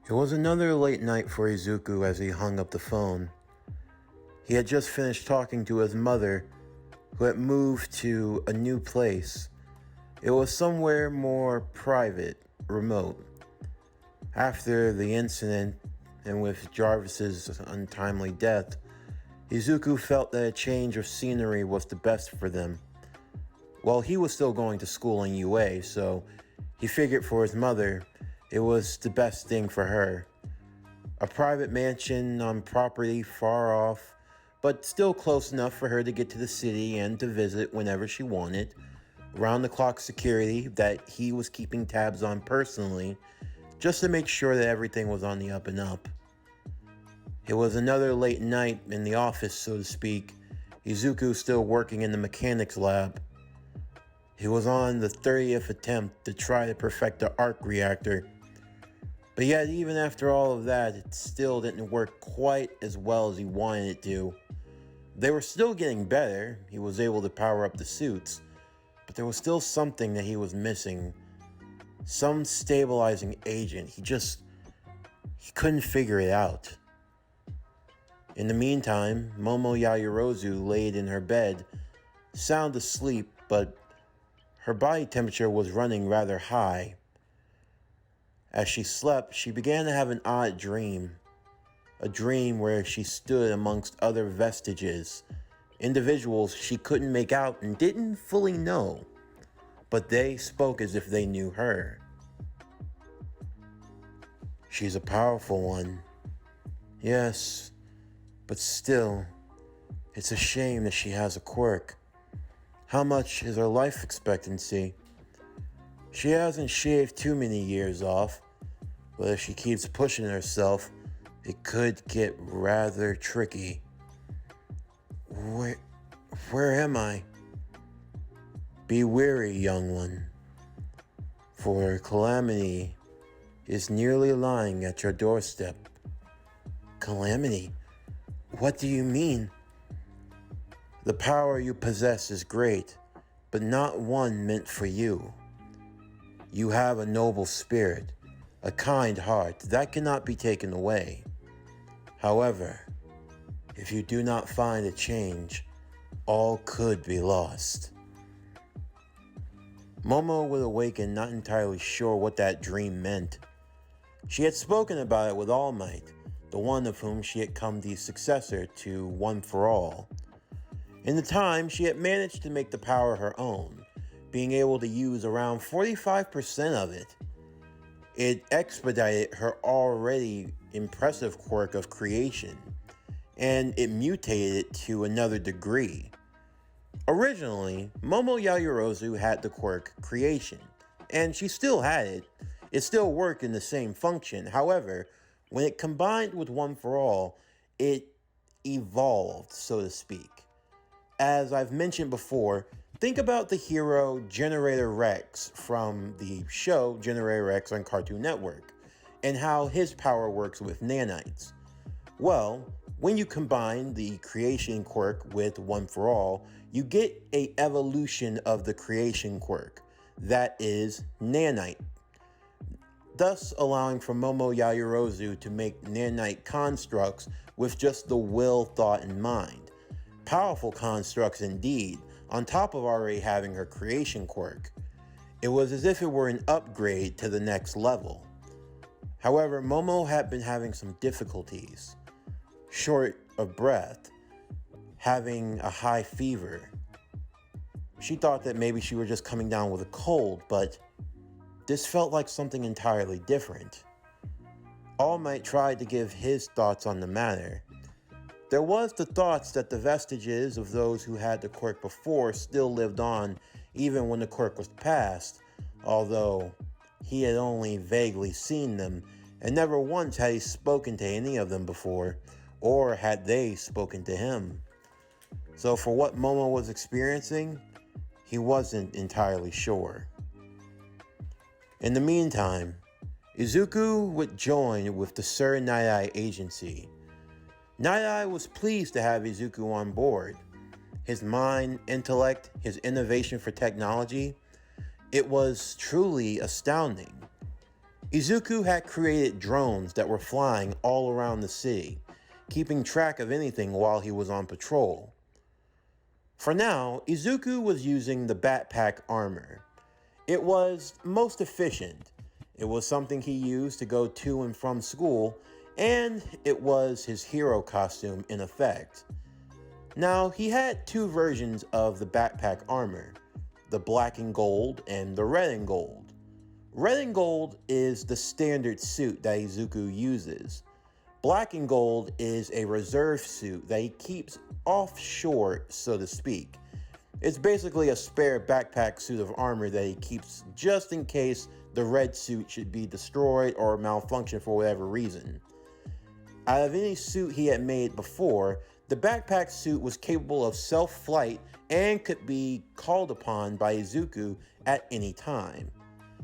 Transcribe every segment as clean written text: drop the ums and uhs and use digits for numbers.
It was another late night for Izuku as he hung up the phone. He had just finished talking to his mother, who had moved to a new place. It was somewhere more private, remote. After the incident, and with Jarvis's untimely death, Izuku felt that a change of scenery was the best for them. Well, he was still going to school in UA, so he figured for his mother, it was the best thing for her. A private mansion on property far off, but still close enough for her to get to the city and to visit whenever she wanted. Round-the-clock security that he was keeping tabs on personally, just to make sure that everything was on the up and up. It was another late night in the office, so to speak. Izuku still working in the mechanics lab. He was on the 30th attempt to try to perfect the arc reactor. But yet, even after all of that, it still didn't work quite as well as he wanted it to. They were still getting better. He was able to power up the suits. But there was still something that he was missing. Some stabilizing agent. He couldn't figure it out. In the meantime, Momo Yaoyorozu laid in her bed, sound asleep, but her body temperature was running rather high. As she slept, she began to have an odd dream. A dream where she stood amongst other vestiges, individuals she couldn't make out and didn't fully know, but they spoke as if they knew her. She's a powerful one. Yes, but still, it's a shame that she has a quirk. How much is her life expectancy? She hasn't shaved too many years off, but if she keeps pushing herself, it could get rather tricky. Where am I? Be wary, young one, for calamity is nearly lying at your doorstep. Calamity? What do you mean? The power you possess is great, but not one meant for you. You have a noble spirit, a kind heart that cannot be taken away. However, if you do not find a change, all could be lost. Momo would awaken not entirely sure what that dream meant. She had spoken about it with All Might, the one of whom she had come the successor to One for All. In the time, she had managed to make the power her own, being able to use around 45% of it. It expedited her already impressive quirk of creation, and it mutated it to another degree. Originally, Momo Yaoyorozu had the quirk creation, and she still had it. It still worked in the same function. However, when it combined with One for All, it evolved, so to speak. As I've mentioned before, think about the hero Generator Rex from the show Generator Rex on Cartoon Network, and how his power works with nanites. Well, when you combine the creation quirk with One for All, you get an evolution of the creation quirk, that is nanite, thus allowing for Momo Yaoyorozu to make nanite constructs with just the will thought in mind. Powerful constructs indeed, on top of already having her creation quirk. It was as if it were an upgrade to the next level. However, Momo had been having some difficulties. Short of breath, having a high fever. She thought that maybe she were just coming down with a cold, but this felt like something entirely different. All Might tried to give his thoughts on the matter. There was the thoughts that the vestiges of those who had the quirk before still lived on even when the quirk was passed, although he had only vaguely seen them, and never once had he spoken to any of them before, or had they spoken to him. So for what Momo was experiencing, he wasn't entirely sure. In the meantime, Izuku would join with the Sir Night-Eye Agency. Night-Eye was pleased to have Izuku on board. His mind, intellect, his innovation for technology, it was truly astounding. Izuku had created drones that were flying all around the city, keeping track of anything while he was on patrol. For now, Izuku was using the backpack armor. It was most efficient. It was something he used to go to and from school, and it was his hero costume in effect. Now, he had two versions of the backpack armor, the black and gold and the red and gold. Red and gold is the standard suit that Izuku uses. Black and gold is a reserve suit that he keeps offshore, so to speak. It's basically a spare backpack suit of armor that he keeps just in case the red suit should be destroyed or malfunction for whatever reason. Out of any suit he had made before, the backpack suit was capable of self-flight and could be called upon by Izuku at any time.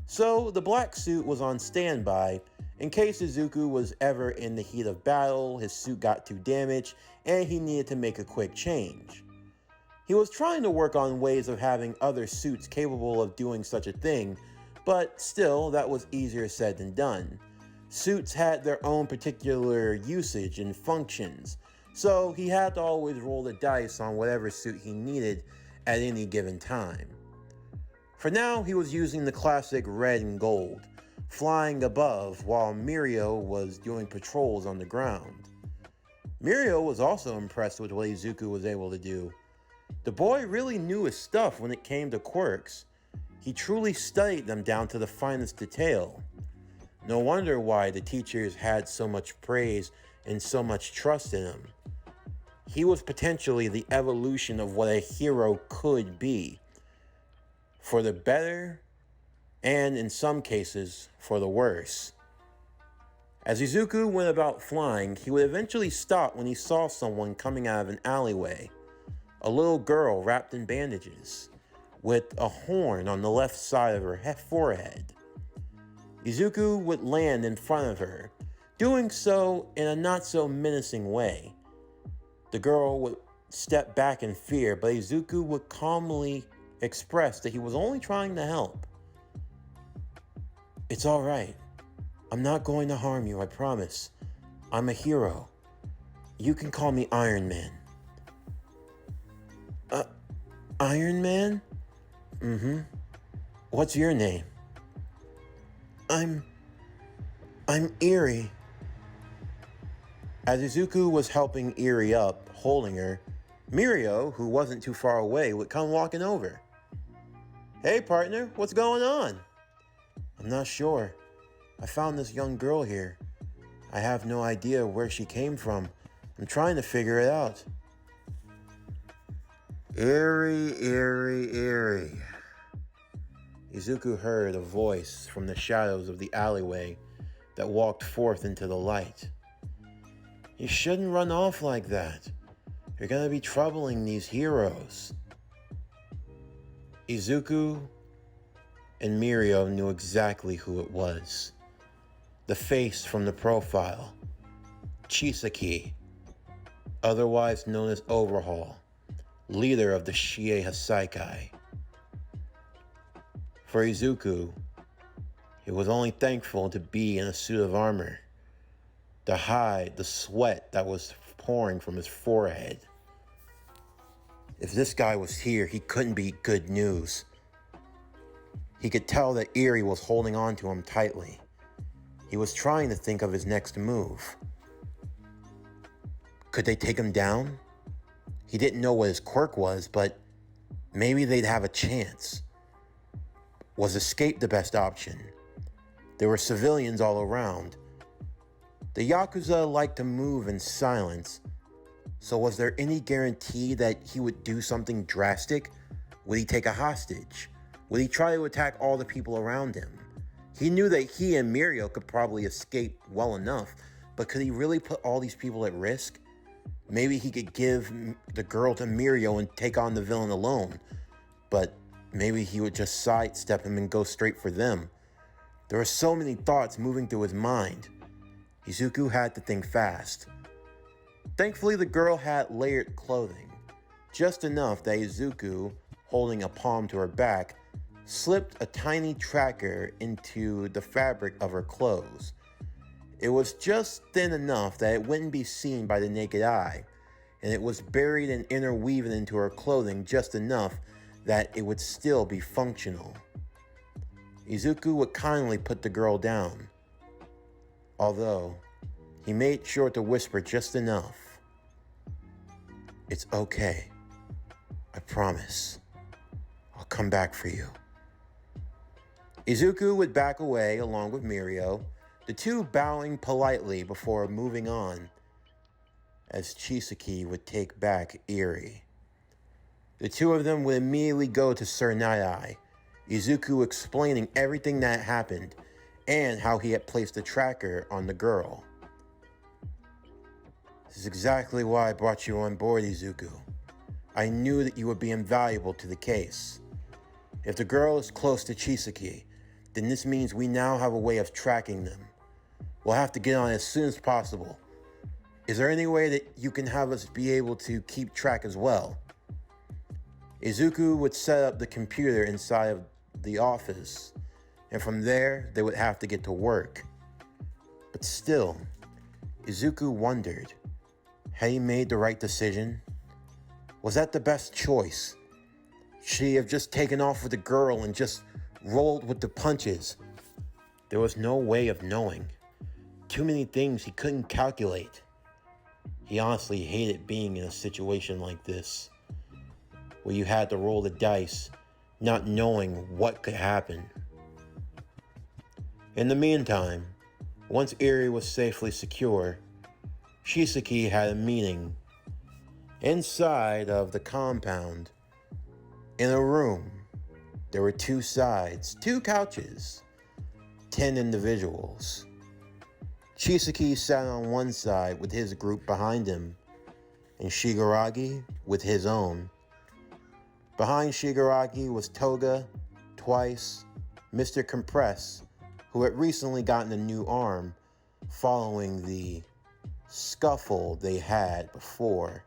So the black suit was on standby in case Izuku was ever in the heat of battle, his suit got too damaged, and he needed to make a quick change. He was trying to work on ways of having other suits capable of doing such a thing, but still, that was easier said than done. Suits had their own particular usage and functions, so he had to always roll the dice on whatever suit he needed at any given time. For now, he was using the classic red and gold, flying above while Mirio was doing patrols on the ground. Mirio was also impressed with what Izuku was able to do. The boy really knew his stuff when it came to quirks. He truly studied them down to the finest detail. No wonder why the teachers had so much praise and so much trust in him. He was potentially the evolution of what a hero could be. For the better, and in some cases, for the worse. As Izuku went about flying, he would eventually stop when he saw someone coming out of an alleyway. A little girl wrapped in bandages, with a horn on the left side of her forehead. Izuku would land in front of her, doing so in a not-so-menacing way. The girl would step back in fear, but Izuku would calmly express that he was only trying to help. "It's all right. I'm not going to harm you, I promise. I'm a hero. You can call me Iron Man." Iron Man? Mm-hmm. What's your name? I'm Eri. As Izuku was helping Eri up, holding her, Mirio, who wasn't too far away, would come walking over. "Hey partner, what's going on?" "I'm not sure. I found this young girl here. I have no idea where she came from. I'm trying to figure it out." Eri. Izuku heard a voice from the shadows of the alleyway that walked forth into the light. "You shouldn't run off like that. You're gonna be troubling these heroes." Izuku and Mirio knew exactly who it was. The face from the profile. Chisaki, otherwise known as Overhaul, leader of the Shie Hassaikai. For Izuku, he was only thankful to be in a suit of armor, to hide the sweat that was pouring from his forehead. If this guy was here, he couldn't be good news. He could tell that Eri was holding on to him tightly. He was trying to think of his next move. Could they take him down? He didn't know what his quirk was, but maybe they'd have a chance. Was escape the best option? There were civilians all around. The Yakuza liked to move in silence, so was there any guarantee that he would do something drastic? Would he take a hostage? Would he try to attack all the people around him? He knew that he and Mirio could probably escape well enough, but could he really put all these people at risk? Maybe he could give the girl to Mirio and take on the villain alone, but maybe he would just sidestep him and go straight for them. There were so many thoughts moving through his mind. Izuku had to think fast. Thankfully, the girl had layered clothing, just enough that Izuku, holding a palm to her back, slipped a tiny tracker into the fabric of her clothes. It was just thin enough that it wouldn't be seen by the naked eye, and it was buried and interwoven into her clothing just enough that it would still be functional. Izuku would kindly put the girl down, although he made sure to whisper just enough. "It's okay. I promise. I'll come back for you." Izuku would back away along with Mirio, the two bowing politely before moving on, as Chisaki would take back Eri. The two of them would immediately go to Sir Night-Eye, Izuku explaining everything that happened and how he had placed the tracker on the girl. "This is exactly why I brought you on board, Izuku. I knew that you would be invaluable to the case. If the girl is close to Chisaki, then this means we now have a way of tracking them. We'll have to get on it as soon as possible. Is there any way that you can have us be able to keep track as well?" Izuku would set up the computer inside of the office, and from there they would have to get to work. But still, Izuku wondered, had he made the right decision? Was that the best choice? Should he have just taken off with the girl and just rolled with the punches? There was no way of knowing. Too many things he couldn't calculate. He honestly hated being in a situation like this, where you had to roll the dice, not knowing what could happen. In the meantime, once Eri was safely secure, Chisaki had a meeting. Inside of the compound, in a room, there were two sides, two couches, 10 individuals. Chisaki sat on one side with his group behind him, and Shigaraki with his own. Behind Shigaraki was Toga, Twice, Mr. Compress, who had recently gotten a new arm following the scuffle they had before,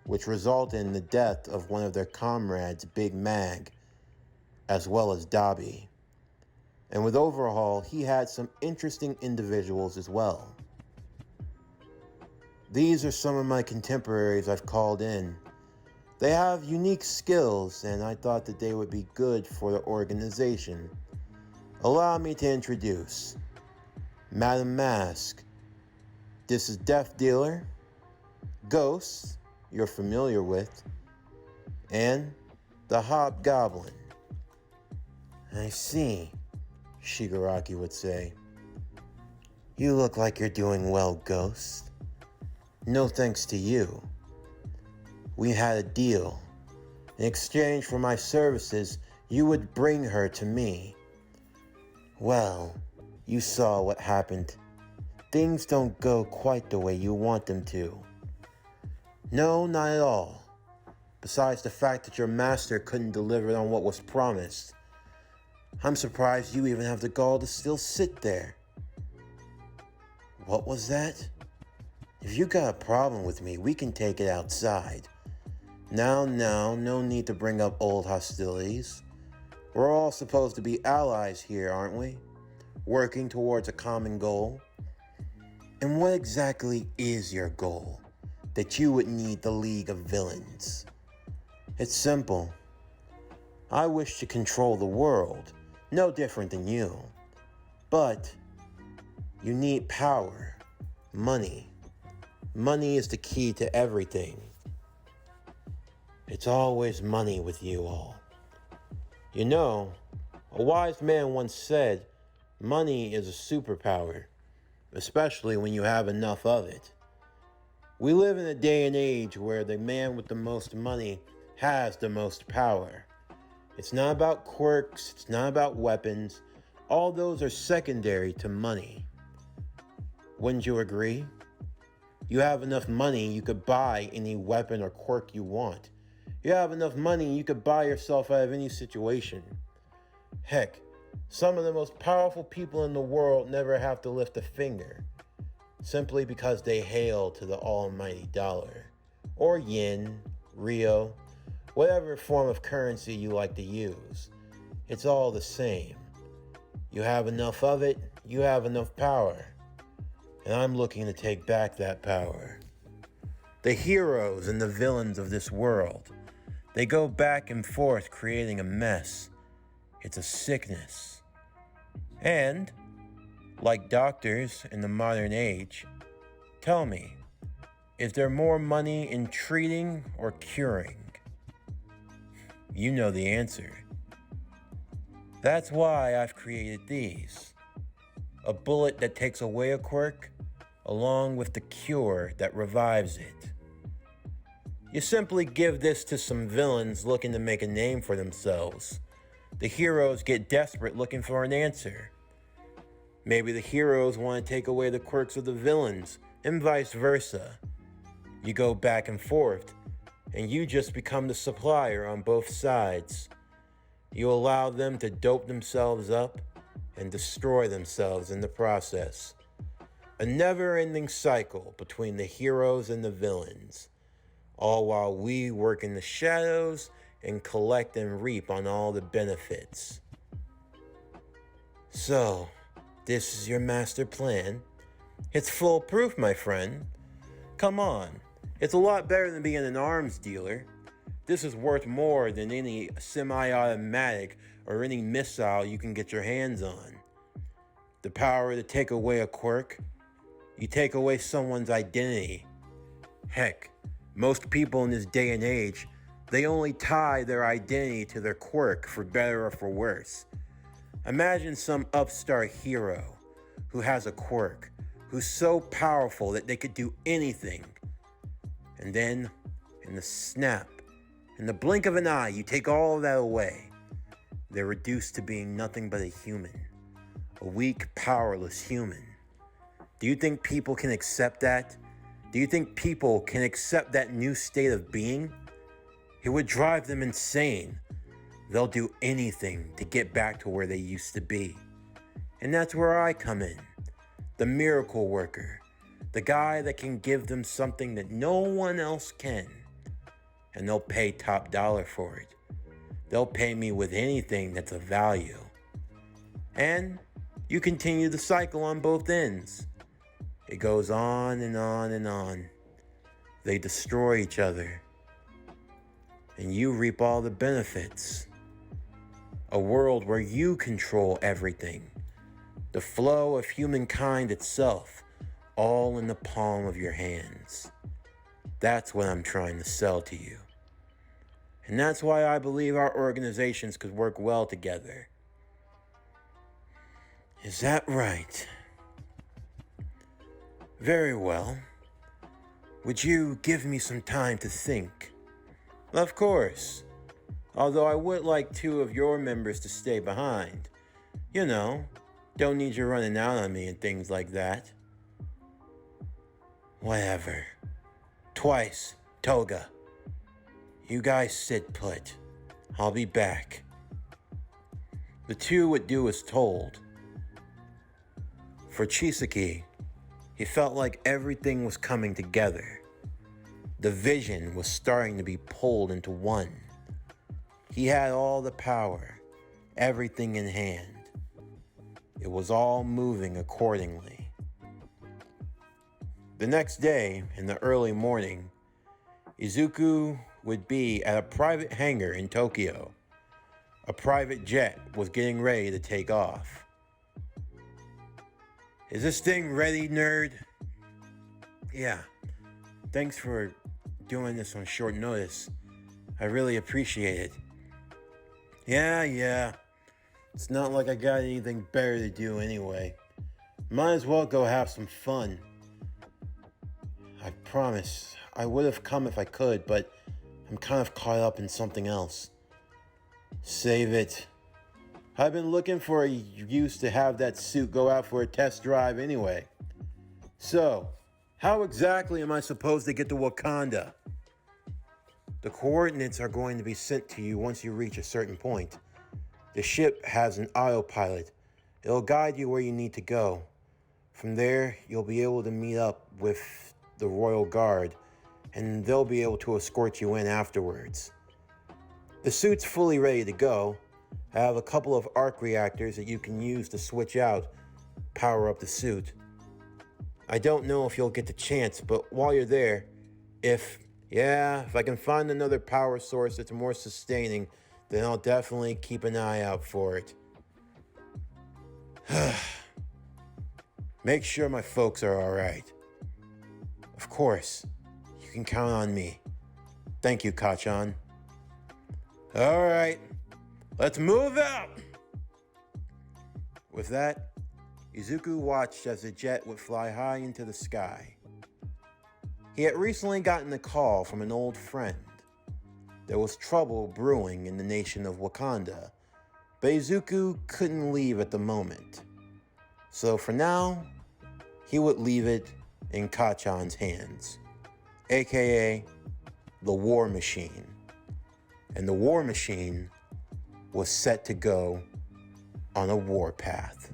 which resulted in the death of one of their comrades, Big Mag, as well as Dabi. And with Overhaul, he had some interesting individuals as well. These are some of my contemporaries I've called in. They have unique skills, and I thought that they would be good for the organization. Allow me to introduce Madam Mask. This is Death Dealer, Ghost, you're familiar with, and the Hobgoblin. "I see," Shigaraki would say. "You look like you're doing well, Ghost. No thanks to you. We had a deal. In exchange for my services, you would bring her to me. Well, you saw what happened. Things don't go quite the way you want them to." "No, not at all. Besides the fact that your master couldn't deliver on what was promised. I'm surprised you even have the gall to still sit there." "What was that? If you got a problem with me, we can take it outside. Now, no need to bring up old hostilities. We're all supposed to be allies here, aren't we? Working towards a common goal. And what exactly is your goal that you would need the League of Villains?" "It's simple. I wish to control the world, no different than you. But you need power, money. Money is the key to everything. It's always money with you all. You know, a wise man once said, money is a superpower, especially when you have enough of it. We live in a day and age where the man with the most money has the most power. It's not about quirks, it's not about weapons. All those are secondary to money. Wouldn't you agree? You have enough money, you could buy any weapon or quirk you want. You have enough money, you could buy yourself out of any situation. Heck, some of the most powerful people in the world never have to lift a finger, simply because they hail to the almighty dollar, or yen, Rio, whatever form of currency you like to use. It's all the same. You have enough of it, you have enough power. And I'm looking to take back that power. The heroes and the villains of this world, they go back and forth creating a mess. It's a sickness. And, like doctors in the modern age, tell me, is there more money in treating or curing? You know the answer. That's why I've created these. A bullet that takes away a quirk, along with the cure that revives it. You simply give this to some villains looking to make a name for themselves. The heroes get desperate looking for an answer. Maybe the heroes want to take away the quirks of the villains, and vice versa. You go back and forth, and you just become the supplier on both sides. You allow them to dope themselves up and destroy themselves in the process. A never-ending cycle between the heroes and the villains, all while we work in the shadows and collect and reap on all the benefits. So, this is your master plan? It's foolproof, my friend. Come on, it's a lot better than being an arms dealer. This is worth more than any semi-automatic or any missile you can get your hands on. The power to take away a quirk. You take away someone's identity. Heck, most people in this day and age, they only tie their identity to their quirk, for better or for worse. Imagine some upstart hero who has a quirk, who's so powerful that they could do anything. And then, in the blink of an eye, you take all of that away. They're reduced to being nothing but a human. A weak, powerless human. Do you think people can accept that? Do you think people can accept that new state of being? It would drive them insane. They'll do anything to get back to where they used to be. And that's where I come in. The miracle worker. The guy that can give them something that no one else can. And they'll pay top dollar for it. They'll pay me with anything that's of value. And you continue the cycle on both ends. It goes on and on and on. They destroy each other. And you reap all the benefits. A world where you control everything. The flow of humankind itself, all in the palm of your hands. That's what I'm trying to sell to you. And that's why I believe our organizations could work well together. Is that right? Very well. Would you give me some time to think? Of course. Although I would like 2 of your members to stay behind. You know, don't need you running out on me and things like that. Whatever. Twice, Toga. You guys sit put. I'll be back. The 2 would do as told. For Chisaki, he felt like everything was coming together. The vision was starting to be pulled into one. He had all the power, everything in hand. It was all moving accordingly. The next day, in the early morning, Izuku would be at a private hangar in Tokyo. A private jet was getting ready to take off. Is this thing ready, nerd? Yeah. Thanks for doing this on short notice. I really appreciate it. Yeah. It's not like I got anything better to do anyway. Might as well go have some fun. I promise, I would have come if I could, but I'm kind of caught up in something else. Save it. I've been looking for a use to have that suit go out for a test drive anyway. So, how exactly am I supposed to get to Wakanda? The coordinates are going to be sent to you once you reach a certain point. The ship has an autopilot. It'll guide you where you need to go. From there, you'll be able to meet up with the Royal Guard, and they'll be able to escort you in afterwards. The suit's fully ready to go. I have a couple of arc reactors that you can use to switch out, power up the suit. I don't know if you'll get the chance, but while you're there, if I can find another power source that's more sustaining, then I'll definitely keep an eye out for it. Make sure my folks are alright. Of course, you can count on me. Thank you, Kachan. Alright, let's move out! With that, Izuku watched as the jet would fly high into the sky. He had recently gotten a call from an old friend. There was trouble brewing in the nation of Wakanda, but Izuku couldn't leave at the moment. So for now, he would leave it in Kachan's hands, aka the War Machine. And the War Machine was set to go on a warpath.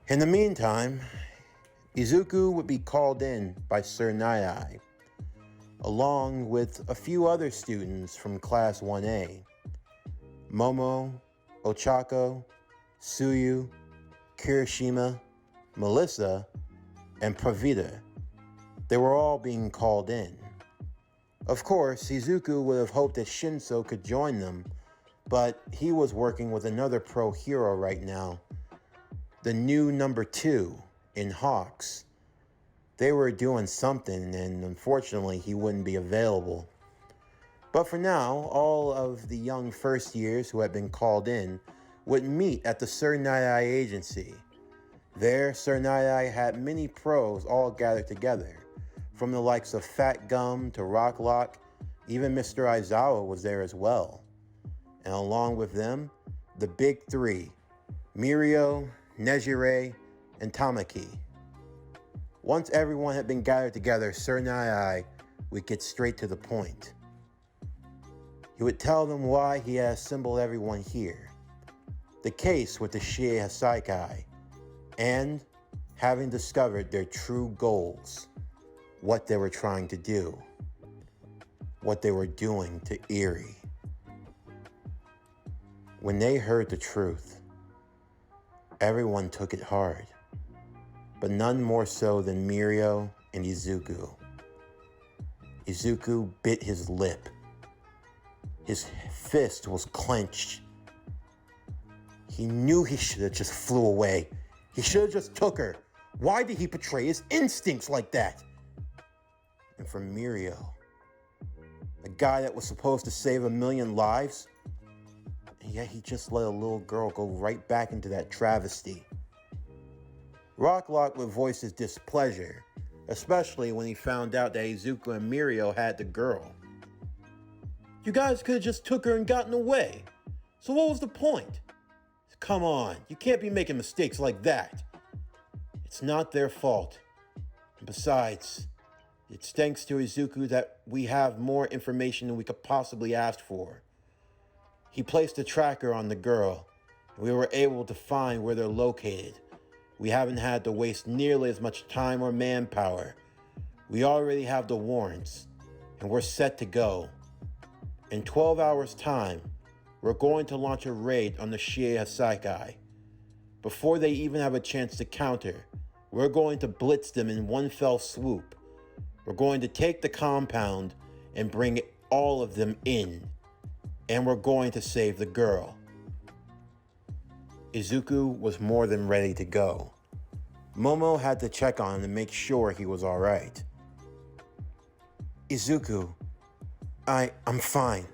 In the meantime, Izuku would be called in by Sir Nai, along with a few other students from Class 1A. Momo, Ochako, Tsuyu, Kirishima, Melissa, and Pravita. They were all being called in. Of course, Izuku would have hoped that Shinso could join them, but he was working with another pro hero right now, the new number 2 in Hawks. They were doing something, and unfortunately he wouldn't be available. But for now, all of the young first years who had been called in would meet at the Sir Nai agency. There, Sir Nai had many pros all gathered together, from the likes of Fat Gum to Rocklock. Even Mr. Aizawa was there as well. And along with them, the big 3, Mirio, Nejire, and Tamaki. Once everyone had been gathered together, Sir Nai would get straight to the point. He would tell them why he had assembled everyone here, the case with the Shie Hassaikai, and having discovered their true goals, what they were trying to do, what they were doing to Eri. When they heard the truth, everyone took it hard, but none more so than Mirio and Izuku. Izuku bit his lip. His fist was clenched. He knew he should have just flew away. He should have just took her. Why did he betray his instincts like that? And for Mirio, a guy that was supposed to save 1,000,000 lives, and yet he just let a little girl go right back into that travesty. Rocklock would voice his displeasure, especially when he found out that Izuku and Mirio had the girl. You guys could have just took her and gotten away. So what was the point? Come on, you can't be making mistakes like that. It's not their fault. And besides, it's thanks to Izuku that we have more information than we could possibly ask for. He placed a tracker on the girl, and we were able to find where they're located. We haven't had to waste nearly as much time or manpower. We already have the warrants, and we're set to go. In 12 hours' time, we're going to launch a raid on the Shie Hassaikai. Before they even have a chance to counter, we're going to blitz them in one fell swoop. We're going to take the compound and bring all of them in. And we're going to save the girl. Izuku was more than ready to go. Momo had to check on him to make sure he was alright. Izuku, I'm fine.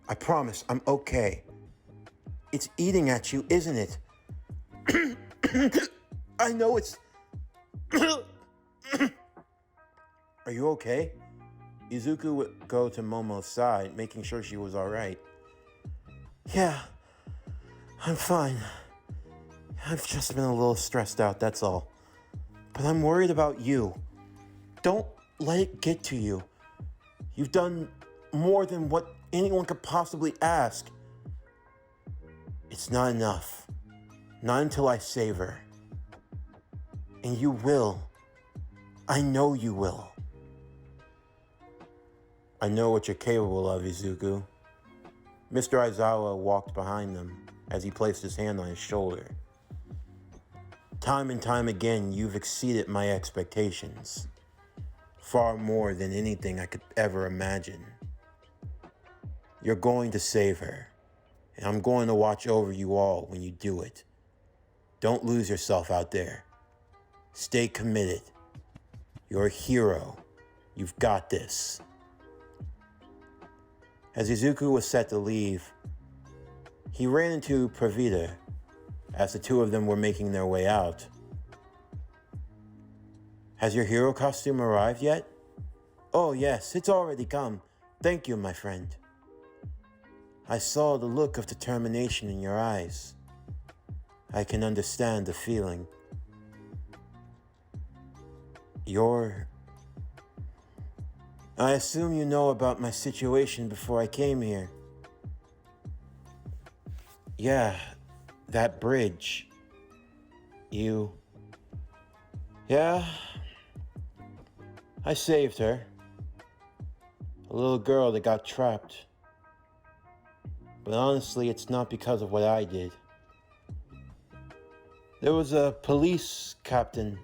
I promise, I'm okay. It's eating at you, isn't it? I know it's... Are you okay? Izuku would go to Momo's side, making sure she was alright. Yeah, I'm fine. I've just been a little stressed out, that's all. But I'm worried about you. Don't let it get to you. You've done more than what anyone could possibly ask. It's not enough. Not until I save her. And you will. I know you will. I know what you're capable of, Izuku. Mr. Aizawa walked behind them as he placed his hand on his shoulder. Time and time again, you've exceeded my expectations. Far more than anything I could ever imagine. You're going to save her, and I'm going to watch over you all when you do it. Don't lose yourself out there. Stay committed. You're a hero. You've got this. As Izuku was set to leave, he ran into Pravita as the two of them were making their way out. Has your hero costume arrived yet? Oh yes, it's already come. Thank you, my friend. I saw the look of determination in your eyes. I can understand the feeling. I assume you know about my situation before I came here. Yeah, that bridge. Yeah, I saved her. A little girl that got trapped. But honestly, it's not because of what I did. There was a police captain,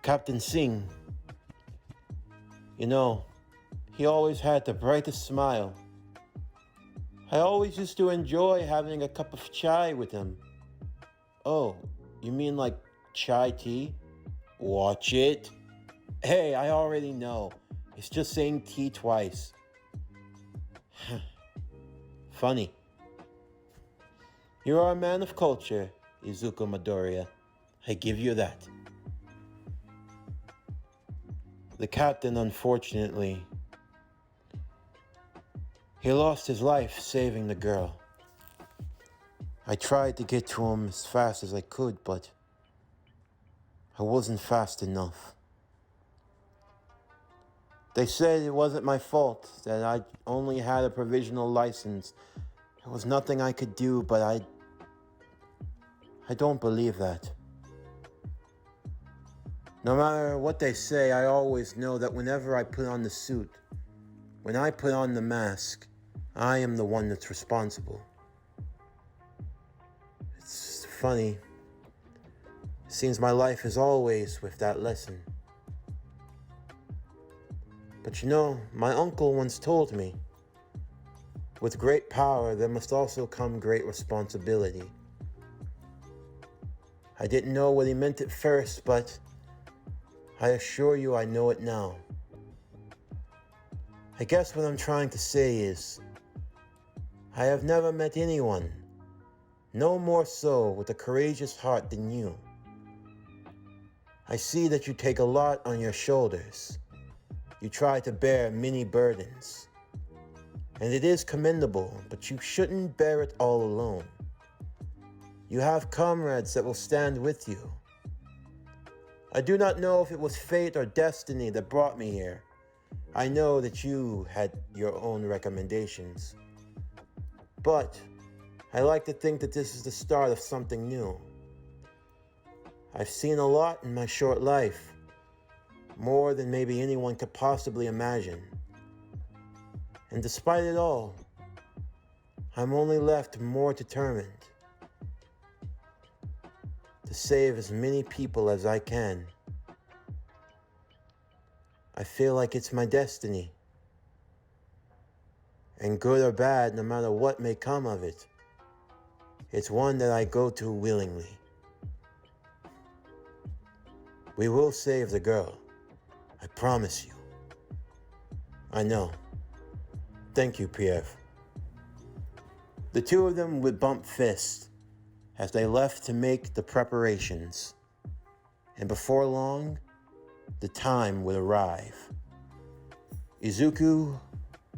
Captain Singh. You know, he always had the brightest smile. I always used to enjoy having a cup of chai with him. Oh, you mean like chai tea? Watch it. Hey, I already know. It's just saying tea twice. Funny. You are a man of culture, Izuku Midoriya. I give you that. The captain, unfortunately, he lost his life saving the girl. I tried to get to him as fast as I could, but I wasn't fast enough. They said it wasn't my fault, that I only had a provisional license. There was nothing I could do, but I don't believe that. No matter what they say, I always know that whenever I put on the suit, when I put on the mask, I am the one that's responsible. It's funny. It seems my life is always with that lesson. But you know, my uncle once told me, with great power, there must also come great responsibility. I didn't know what he meant at first, but I assure you I know it now. I guess what I'm trying to say is, I have never met anyone, no more so with a courageous heart than you. I see that you take a lot on your shoulders. You try to bear many burdens. And it is commendable, but you shouldn't bear it all alone. You have comrades that will stand with you. I do not know if it was fate or destiny that brought me here. I know that you had your own recommendations. But I like to think that this is the start of something new. I've seen a lot in my short life, more than maybe anyone could possibly imagine. And despite it all, I'm only left more determined to save as many people as I can. I feel like it's my destiny. And good or bad, no matter what may come of it, it's one that I go to willingly. We will save the girl. I promise you. I know. Thank you, Pierre. The two of them would bump fists as they left to make the preparations. And before long, the time would arrive. Izuku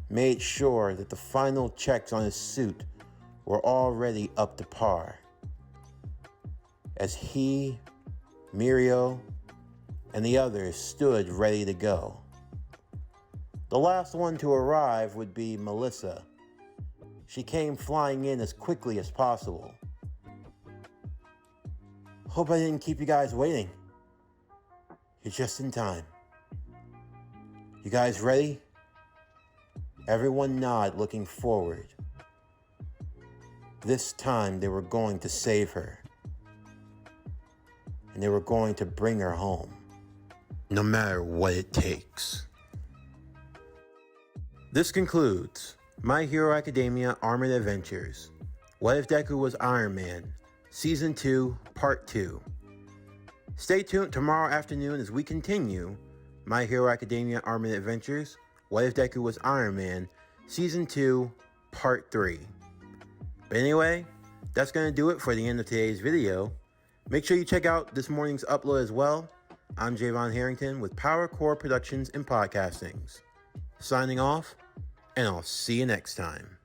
made sure that the final checks on his suit were already up to par. As he, Mirio, and the others stood ready to go. The last one to arrive would be Melissa. She came flying in as quickly as possible. Hope I didn't keep you guys waiting. You're just in time. You guys ready? Everyone nod, looking forward. This time they were going to save her. And they were going to bring her home. No matter what it takes. This concludes My Hero Academia Armored Adventures. What If Deku Was Iron Man? Season 2, Part 2. Stay tuned tomorrow afternoon as we continue My Hero Academia Armored Adventures. What If Deku Was Iron Man? Season 2, Part 3. But anyway, that's going to do it for the end of today's video. Make sure you check out this morning's upload as well. I'm Javon Harrington with Power Core Productions and Podcastings. Signing off, and I'll see you next time.